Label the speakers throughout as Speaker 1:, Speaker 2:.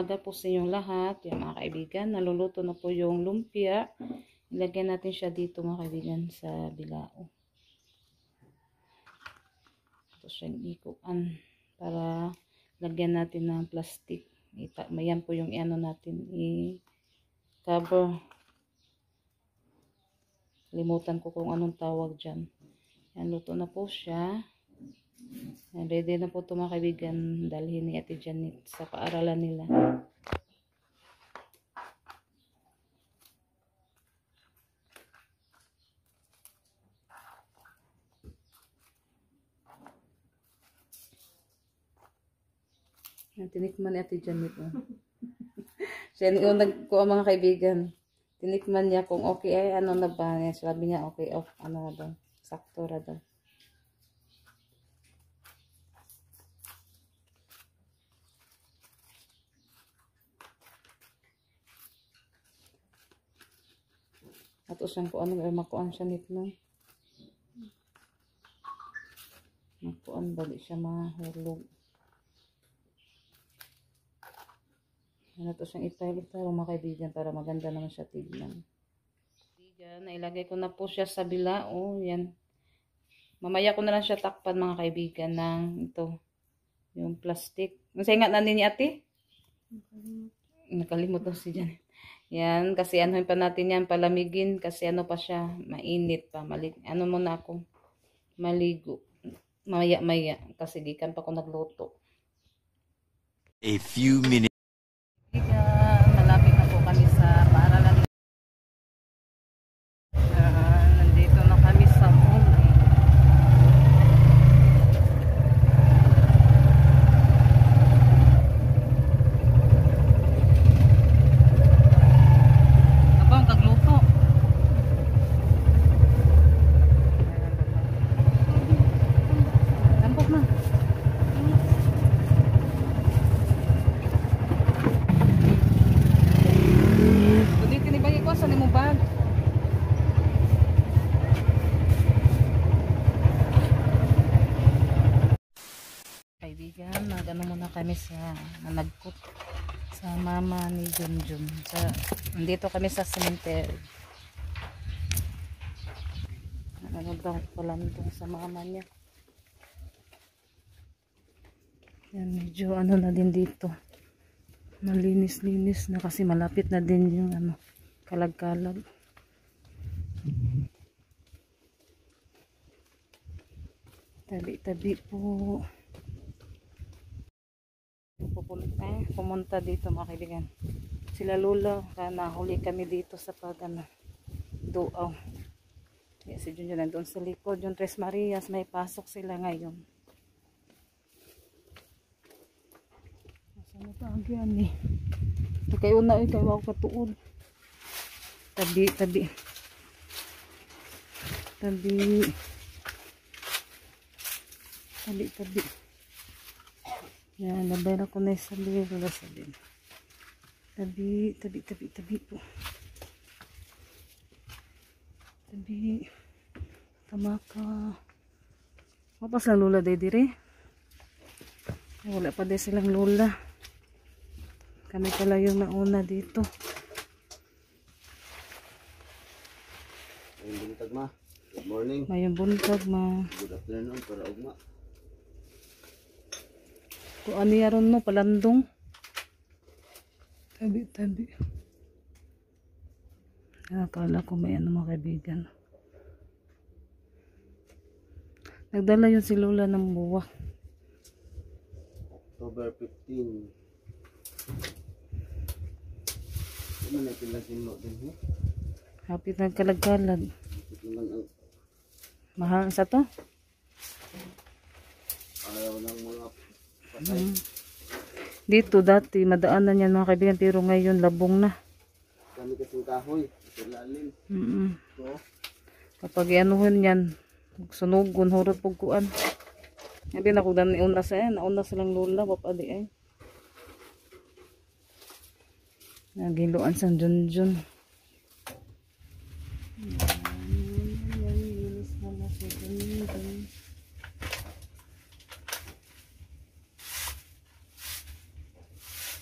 Speaker 1: umaga po sa inyong lahat. Yan mga kaibigan, naluluto na po yung lumpia. Ilagyan natin siya dito mga kaibigan sa bilao. Ito siyang ikuan para lagyan natin ng plastic. Mayan po yung ano natin i-cover. Limutan ko kung anong tawag dyan. Yan, luto na po siya. Ready na po ito mga kaibigan, dalhin ni Ate Janet sa paaralan nila. Tinikman ni Ate Janet. Oh. Siya yung nagkuha mga kaibigan. Tinikman niya kung okay ay ano na ba. Sabi niya okay, ano na daw. Sakto na daw. At usang ko ano, makuan siya nito. Makuan bali siya mahulog. Ano to siyang ipahilip-tahilip mga kaibigan para maganda naman siya tignan. Kaibigan, nailagay ko na po siya sa bilao. Yan. Mamaya ko na lang siya takpan mga kaibigan ng ito. Yung plastic. Masaingat na ninyo ate? Nakalimot na si Janet. Yan, kasi anuhin pa natin yan, palamigin, kasi ano pa siya, mainit pa. Ano muna ako, maligo. Maya-maya, kasi gikan pa ako nagluto.
Speaker 2: A few minutes.
Speaker 1: Malapit na po kami sa paaralan. Nandito na kami sa home. Kaibigan, nagano muna kami sa nagkut sa mama ni Junjun. Nandito kami sa cemetery. Ano daw palandong sa mama niya. Yan, medyo ano na din dito. Malinis-linis na kasi malapit na din yung ano, kalag-kalag. Tabi-tabi po. Pumunta dito mga kaibigan. Sila Lola, nahuli kami dito sa duaw. Kaya si Junjun nandun sa likod. Yung Tres Marias, may pasok sila ngayon. Nasa natagyan eh. Ito kayo na eh, kayo ako katuod. Tabi. Yan, labay na ko na sa lula sa din. Tabi po. Tabi. Tamaka. Mapas lang lula day dire. Wala pa din silang lula. Kami pala yung nauna dito.
Speaker 2: Mayong buntag ma. Good morning.
Speaker 1: Mayong buntag ma.
Speaker 2: Good afternoon para ugma.
Speaker 1: Kung ano yaron no, palandong. Tabi. Akala ko may ano mga kaibigan. Nagdala yun si Lola ng buwak.
Speaker 2: October 15. Ano na pinagin mo din?
Speaker 1: Hapit nagkalag-kalag. Mahal sa to?
Speaker 2: Ayaw ng mga patay.
Speaker 1: Dito dati madaanan yan mga kaibigan, pero ngayon labong na.
Speaker 2: Kami kasing kahoy. Ito lalim. So,
Speaker 1: Kapag ianuhon yan, sunugon, hurot pugkuan. Hindi na kung nauna sa yan, nauna silang Lola, papadi ay. Nagiluan sa Junjun.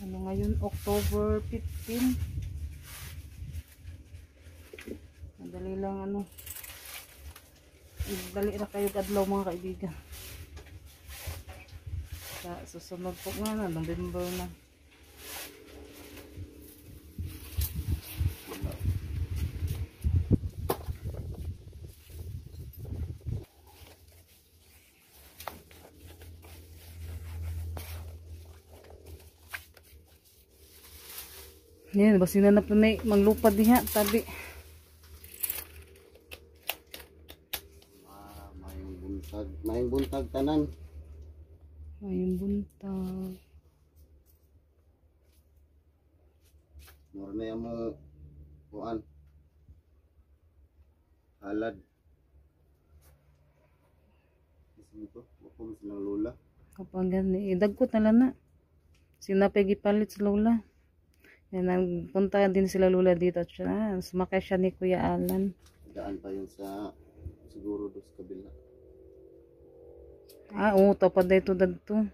Speaker 1: Ano Ngayon, October 15. Madali lang ano. Dali na kayo kadlaw mga kaibigan. Sa susunod po nga na, November na. Yan, basi na po na manglupad diha, tabi.
Speaker 2: Mayong buntag tanan.
Speaker 1: Mayong buntag.
Speaker 2: Mura na yung mga kuan. Halad. Isip ko, wakom silang lola.
Speaker 1: Kapag gani, idagkot na lang na. Sinapay gipalit sa lola. Yan, nagpunta din sila lola dito. Sumakay siya ni Kuya Alan.
Speaker 2: Daan pa yun sa siguro dos kabila.
Speaker 1: Oo, tapad na ito dagto.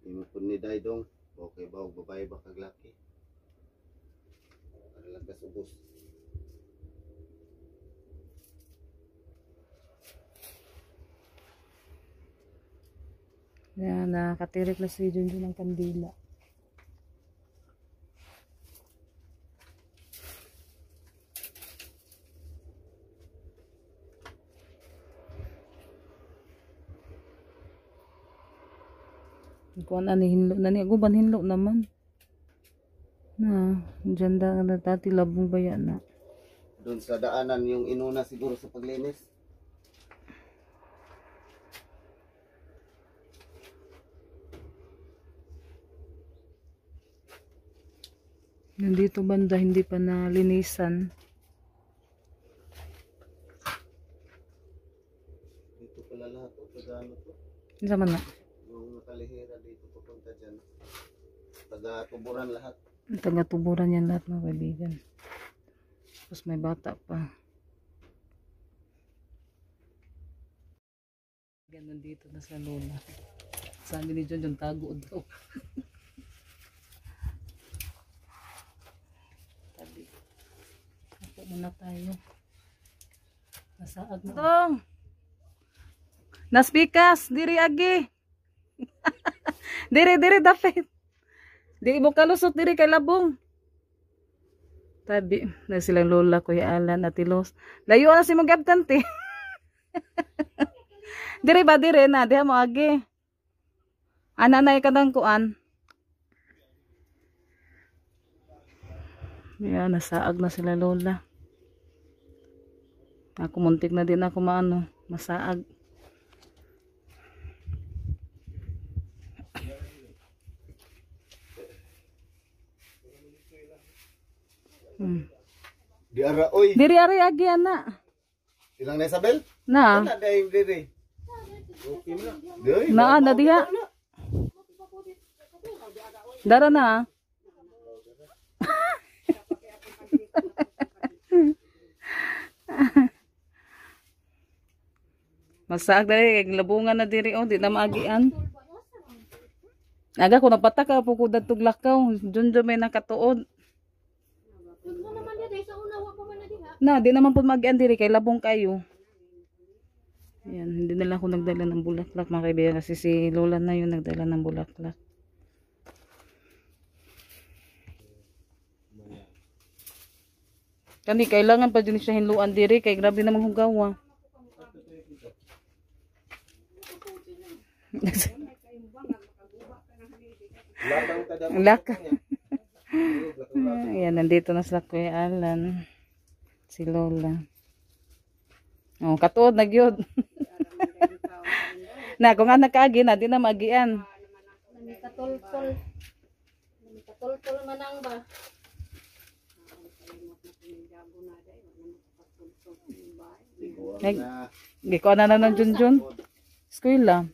Speaker 2: Imo po ni Daydong. Okay ba? Babae ba kaglaki? Para lang kasubos.
Speaker 1: Yan, nakatirik na si Junjun ng kandila. Kuan ani hinlo na ni guban hinlo naman. Na, diyan na dati labong baya na.
Speaker 2: Doon sa daanan yung inuna siguro sa paglinis.
Speaker 1: Nandito banda hindi pa nalinisan.
Speaker 2: Dito pala lahat o pagano to.
Speaker 1: Isa man na.
Speaker 2: Yung nakalihira dito pupunta dyan. Taga-tuburan lahat.
Speaker 1: Taga-tuburan yan lahat mga kaibigan. Tapos may bata pa. Ganon dito na sa lola. Sabi ni John yung tago daw. Tabi. Ako muna tayo. Nasaag na. Tong! Naspikas! Diri agi! Diri dapit! Di mo kalusot diri kay labong. Tabi, na silang lola, Kuya Alan, Ate Los. Layo na si mag-abtante. Diri ba diri na, diha mo agi. Ananay ka ng kuan. Yan, nasaag na sila lola. Ako muntik na din ako maano, masaag.
Speaker 2: Di ara oy.
Speaker 1: Diri ari agi ana.
Speaker 2: Ilang na Isabel?
Speaker 1: Na.
Speaker 2: Wala dahil diri. Okay na. Diri.
Speaker 1: Na diha. Dara na. Masaag dali kay labungan na diri oh, di na maagian. Aga ko napataka po ko dadtog lakaw, Junjo may nakatuod. Na, di naman po mag-ian diri kay labong kayo. Ayan, hindi na lang ako nagdala ng bulaklak mga kaibigan kasi si Lola na yun nagdala ng bulaklak. Kani kailangan pa din siya hinluan diri kay grabe namang hugawa. Laka. Ayan, nandito na sila Kuya Alan. Si Lola. Oh, katuod na gyud. Na kung nga nakaagi na di na magian.
Speaker 3: Katultol. Katultol manang ba?
Speaker 1: Giko na ng Junjun. Eskwela.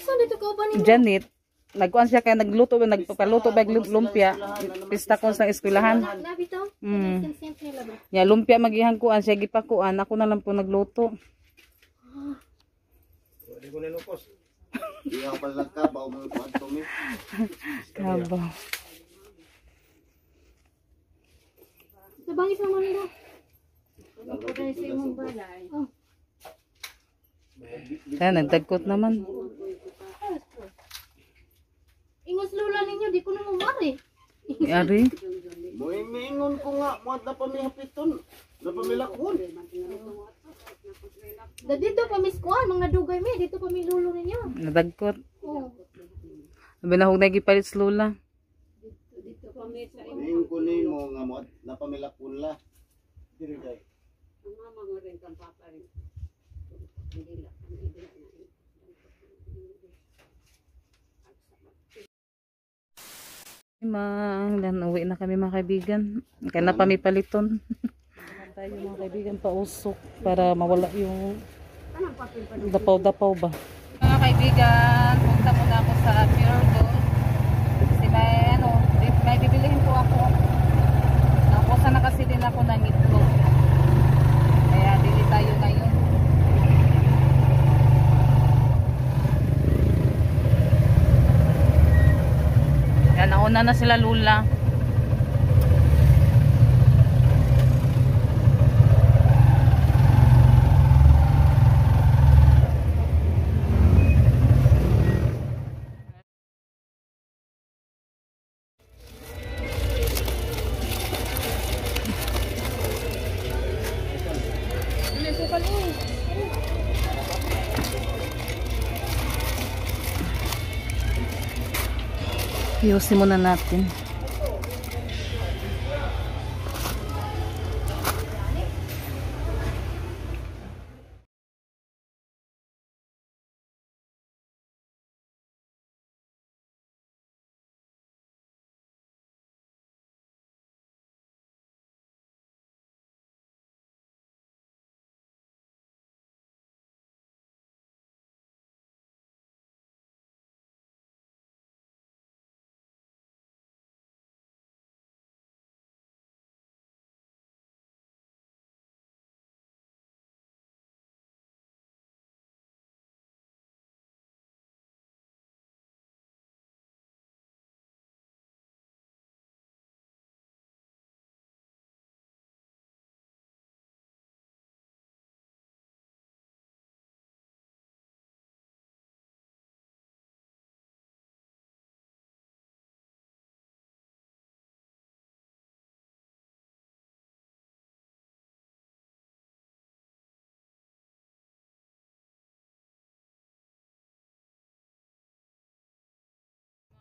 Speaker 3: Saan dito ka ba ni?
Speaker 1: Janet. Nagkuan siya kaya nagluto, nagpapaluto bag lumpia. Pista ko sa eskwelahan.
Speaker 3: Nabitaw? Consent nila ba?
Speaker 1: Ya lumpia magihang kuan siya gipakuan. Ako na lang po nagluto.
Speaker 2: Hindi ko nilukos. Di ako pala nagkabaw mo yung kwanto mi.
Speaker 1: Kabaw.
Speaker 3: Sa bangis naman nila. Oh.
Speaker 1: Kaya nagdagkot naman.
Speaker 3: Ingos lula ninyo, di ko na umari.
Speaker 1: Ari.
Speaker 2: Moingon ko nga, mo na pamihapiton. Na pamilakon.
Speaker 3: Da dito pamiskuan, mga dugay mi, dito pamilulo ninyo.
Speaker 1: Nadagkot.
Speaker 3: Oh.
Speaker 1: Binahog na gipalit sa lula.
Speaker 2: Moingon ko nimo nga mo na pamilakon la. Diri kay.
Speaker 1: Dan uwi na kami mga kaibigan. Kaya na pamipaliton. Tayo mga kaibigan pausok para mawala yung dapaw-dapaw ba. Mga kaibigan, punta muna ako sa Pure Gold. Kasi may bibilihin po ako. Nakusa na kasi din ako ng itlog. Kaya dili tayo ngayon. Yan, nauna na sila lula. Iusin muna natin.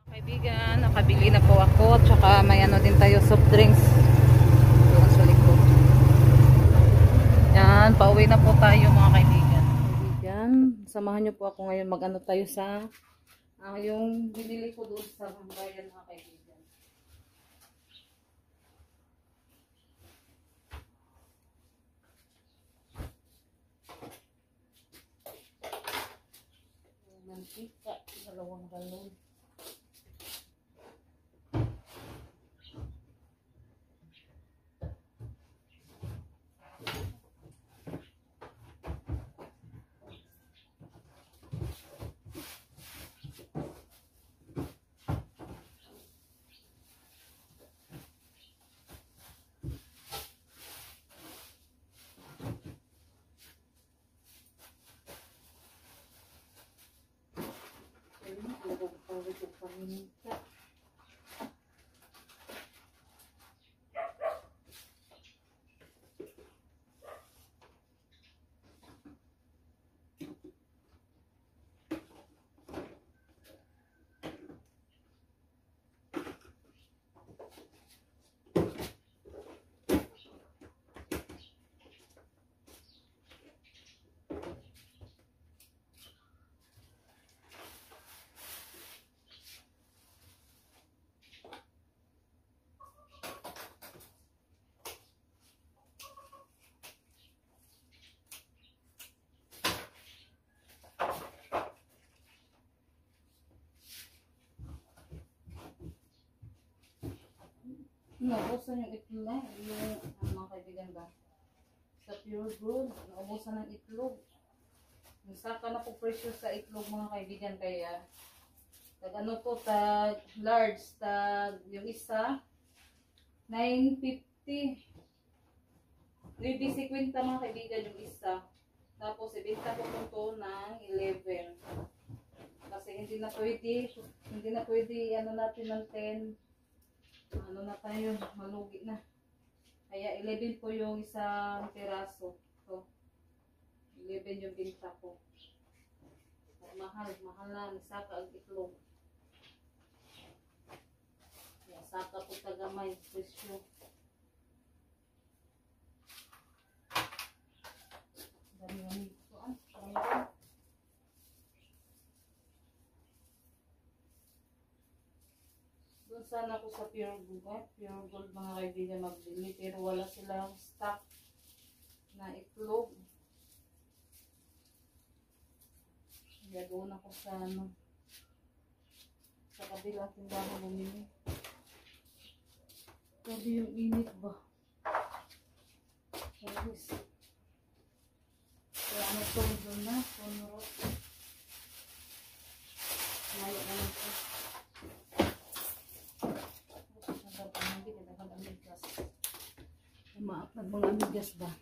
Speaker 1: Kaibigan, nakabili na po ako at saka may ano din tayo, soft drinks doon sa likod. Yan, pauwi na po tayo mga kaibigan. Kaibigan, samahan nyo po ako ngayon mag-ano tayo sa yung binili ko doon sa bayan mga kaibigan. Mantika, 2 galon. Naubusan yung itlog, yung mga kaibigan ba? Sa Pure Gold, naubusan ng itlog. Saka na po presyo sa itlog mga kaibigan, kaya tag ano to, tag large, tag yung isa 950. 9.50 mga kaibigan yung isa. Tapos ibenta ko po to ng 11. Kasi hindi na pwede ano natin ng 10. Ano na tayo, malugi na. Kaya 11 po yung isang peraso. So 11 yung binta ko. Mahal na, saka ang itlog. Kaya saka po tagamay, presyo. Dami-dami ito. Doon sana ako sa Pure Gold mga kaibigan magbili, pero wala silang stock na itlog. Kaya doon ako sa sa kabilang tindahan bumili. Grabe yung init ba? Service. Kaya ano to doon na? Sunrot. Ngayon na lang ito. Maapad mga amigas ba?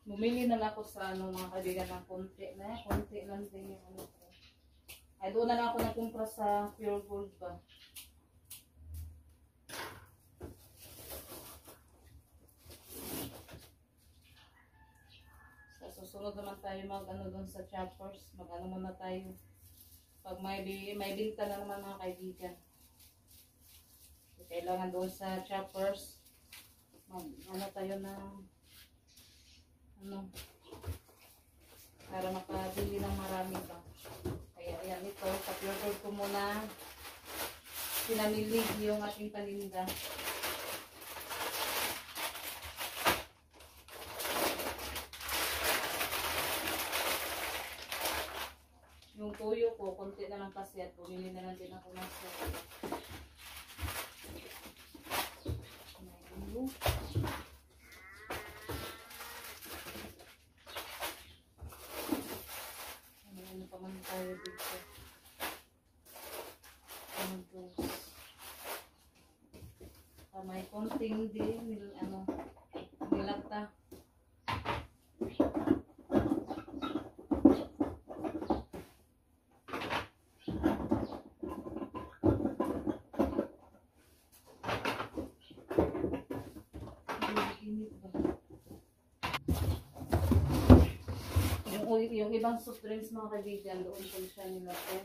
Speaker 1: Bumili na lang ako sa mga kaibigan ng konti lang din yung ano ko. Ay doon na lang ako nagkumpra sa Pure Gold ba. Sa susunod naman tayo mag ano doon sa Choppers, mag ano muna tayo. Pag may binta na naman mga kaibigan. Kailangan doon sa Choppers mag ano tayo ng para makabili ng marami ba. Kaya ayan ito, sa Pure Gold ko muna pinamili yung ating paninda. Yung tuyo ko, konti na lang kasi at bumili na lang din ako ng soya. Ano pa man tayo dito. May konting din, nilata. Yung ibang soft drinks mga kaibigan, doon ko siya nilata.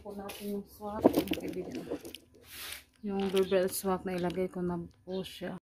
Speaker 1: po natin yung swak. Mga kaibigan. Yung barbell swak na ilagay ko na po siya.